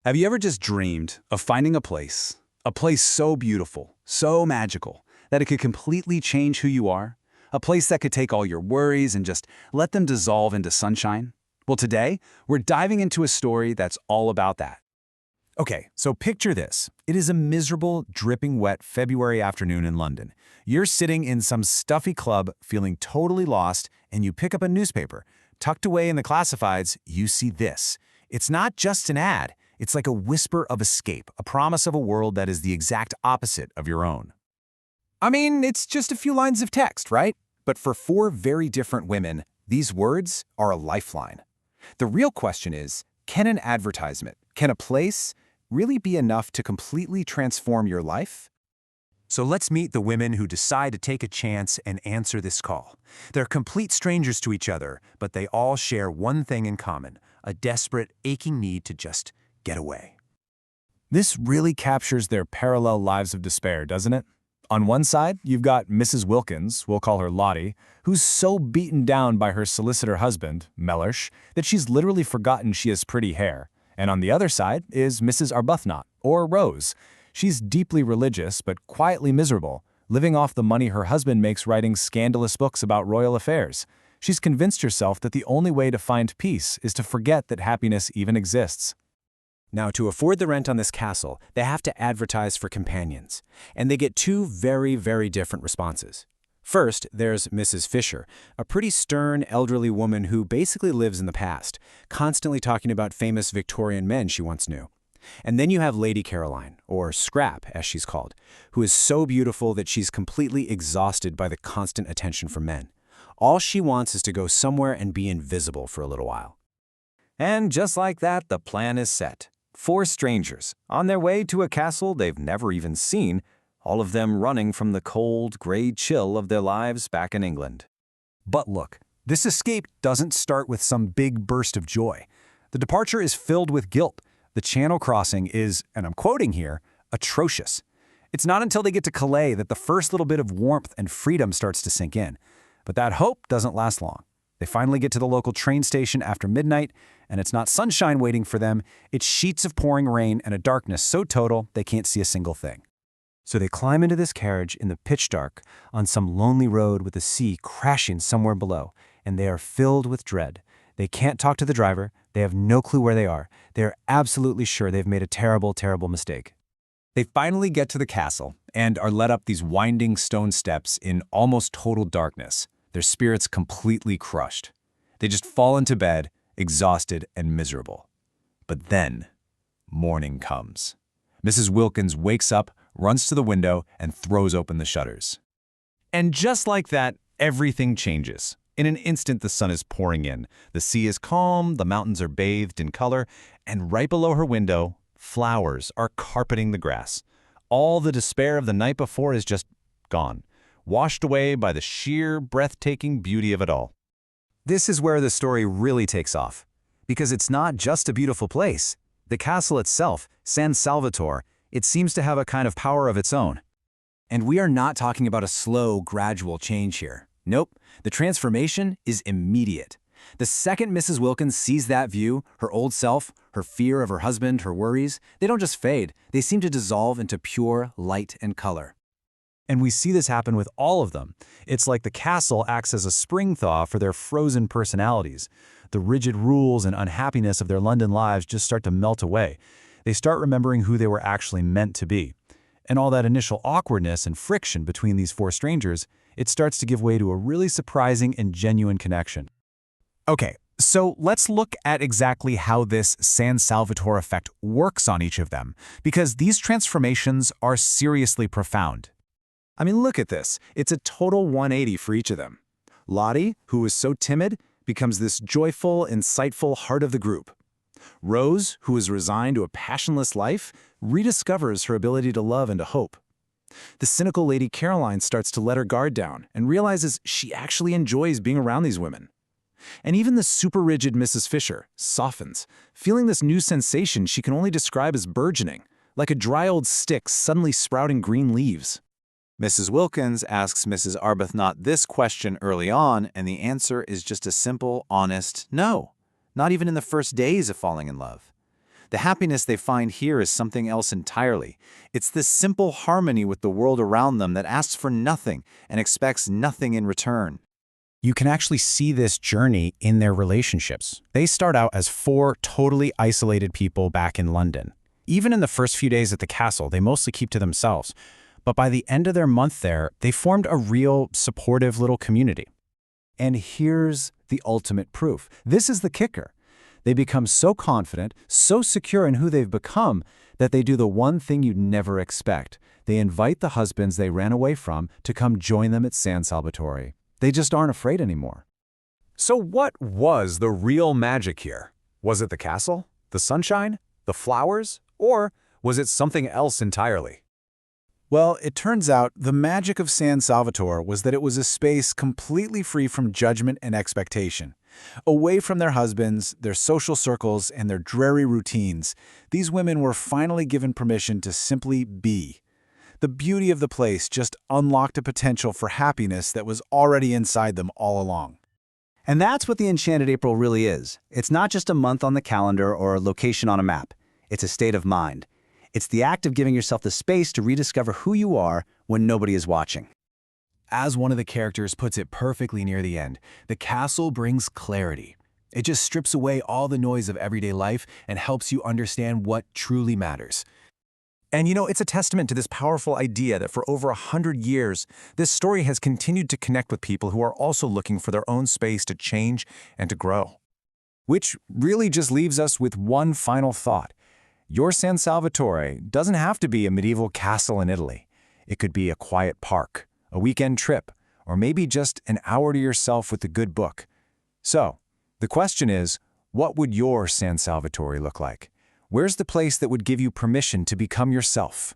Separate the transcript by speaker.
Speaker 1: Have you ever just dreamed of finding a place so beautiful, so magical, that it could completely change who you are? A place that could take all your worries and just let them dissolve into sunshine? Well, today, we're diving into a story that's all about that.
Speaker 2: Okay, so picture this. It is a miserable, dripping wet February afternoon in London. You're sitting in some stuffy club, feeling totally lost, and you pick up a newspaper. Tucked away in the classifieds, you see this. It's not just an ad. It's like a whisper of escape, a promise of a world that is the exact opposite of your own. I mean, it's just a few lines of text, right? But for four very different women, these words are a lifeline. The real question is, can an advertisement, can a place, really be enough to completely transform your life? So let's meet the women who decide to take a chance and answer this call. They're complete strangers to each other, but they all share one thing in common, a desperate, aching need to just get away. This really captures their parallel lives of despair, doesn't it? On one side, you've got Mrs. Wilkins, we'll call her Lottie, who's so beaten down by her solicitor husband, Mellersh, that she's literally forgotten she has pretty hair. And on the other side is Mrs. Arbuthnot, or Rose. She's deeply religious but quietly miserable, living off the money her husband makes writing scandalous books about royal affairs. She's convinced herself that the only way to find peace is to forget that happiness even exists. Now, to afford the rent on this castle, they have to advertise for companions, and they get two very, very different responses. First, there's Mrs. Fisher, a pretty stern, elderly woman who basically lives in the past, constantly talking about famous Victorian men she once knew. And then you have Lady Caroline, or Scrap, as she's called, who is so beautiful that she's completely exhausted by the constant attention from men. All she wants is to go somewhere and be invisible for a little while. And just like that, the plan is set. Four strangers, on their way to a castle they've never even seen, all of them running from the cold, gray chill of their lives back in England. But look, this escape doesn't start with some big burst of joy. The departure is filled with guilt. The Channel crossing is, and I'm quoting here, atrocious. It's not until they get to Calais that the first little bit of warmth and freedom starts to sink in. But that hope doesn't last long. They finally get to the local train station after midnight, and it's not sunshine waiting for them, it's sheets of pouring rain and a darkness so total they can't see a single thing. So they climb into this carriage in the pitch dark on some lonely road with the sea crashing somewhere below, and they are filled with dread. They can't talk to the driver, they have no clue where they are, they are absolutely sure they've made a terrible, terrible mistake. They finally get to the castle and are led up these winding stone steps in almost total darkness, their spirits completely crushed. They just fall into bed, exhausted and miserable. But then, morning comes. Mrs. Wilkins wakes up, runs to the window, and throws open the shutters. And just like that, everything changes. In an instant, the sun is pouring in. The sea is calm, the mountains are bathed in color, and right below her window, flowers are carpeting the grass. All the despair of the night before is just gone, washed away by the sheer, breathtaking beauty of it all. This is where the story really takes off, because it's not just a beautiful place. The castle itself, San Salvatore, it seems to have a kind of power of its own. And we are not talking about a slow, gradual change here. Nope, the transformation is immediate. The second Mrs. Wilkins sees that view, her old self, her fear of her husband, her worries, they don't just fade, they seem to dissolve into pure light and color. And we see this happen with all of them. It's like the castle acts as a spring thaw for their frozen personalities. The rigid rules and unhappiness of their London lives just start to melt away. They start remembering who they were actually meant to be. And all that initial awkwardness and friction between these four strangers, it starts to give way to a really surprising and genuine connection. Okay, so let's look at exactly how this San Salvatore effect works on each of them, because these transformations are seriously profound. I mean, look at this. It's a total 180 for each of them. Lottie, who was so timid, becomes this joyful, insightful heart of the group. Rose, who is resigned to a passionless life, rediscovers her ability to love and to hope. The cynical Lady Caroline starts to let her guard down and realizes she actually enjoys being around these women. And even the super rigid Mrs. Fisher softens, feeling this new sensation she can only describe as burgeoning, like a dry old stick suddenly sprouting green leaves. Mrs. Wilkins asks Mrs. Arbuthnot this question early on, and the answer is just a simple, honest no, not even in the first days of falling in love. The happiness they find here is something else entirely. It's this simple harmony with the world around them that asks for nothing and expects nothing in return.
Speaker 3: You can actually see this journey in their relationships. They start out as four totally isolated people back in London. Even in the first few days at the castle, they mostly keep to themselves. But by the end of their month there, they formed a real, supportive little community.
Speaker 2: And here's the ultimate proof. This is the kicker. They become so confident, so secure in who they've become, that they do the one thing you'd never expect. They invite the husbands they ran away from to come join them at San Salvatore. They just aren't afraid anymore.
Speaker 4: So what was the real magic here? Was it the castle? The sunshine? The flowers? Or was it something else entirely?
Speaker 1: Well, it turns out the magic of San Salvatore was that it was a space completely free from judgment and expectation. Away from their husbands, their social circles, and their dreary routines, these women were finally given permission to simply be. The beauty of the place just unlocked a potential for happiness that was already inside them all along.
Speaker 5: And that's what the Enchanted April really is. It's not just a month on the calendar or a location on a map. It's a state of mind. It's the act of giving yourself the space to rediscover who you are when nobody is watching.
Speaker 6: As one of the characters puts it perfectly near the end, the castle brings clarity. It just strips away all the noise of everyday life and helps you understand what truly matters.
Speaker 4: And it's a testament to this powerful idea that for over 100 years, this story has continued to connect with people who are also looking for their own space to change and to grow.
Speaker 2: Which really just leaves us with one final thought. Your San Salvatore doesn't have to be a medieval castle in Italy. It could be a quiet park, a weekend trip, or maybe just an hour to yourself with a good book. So, the question is, what would your San Salvatore look like? Where's the place that would give you permission to become yourself?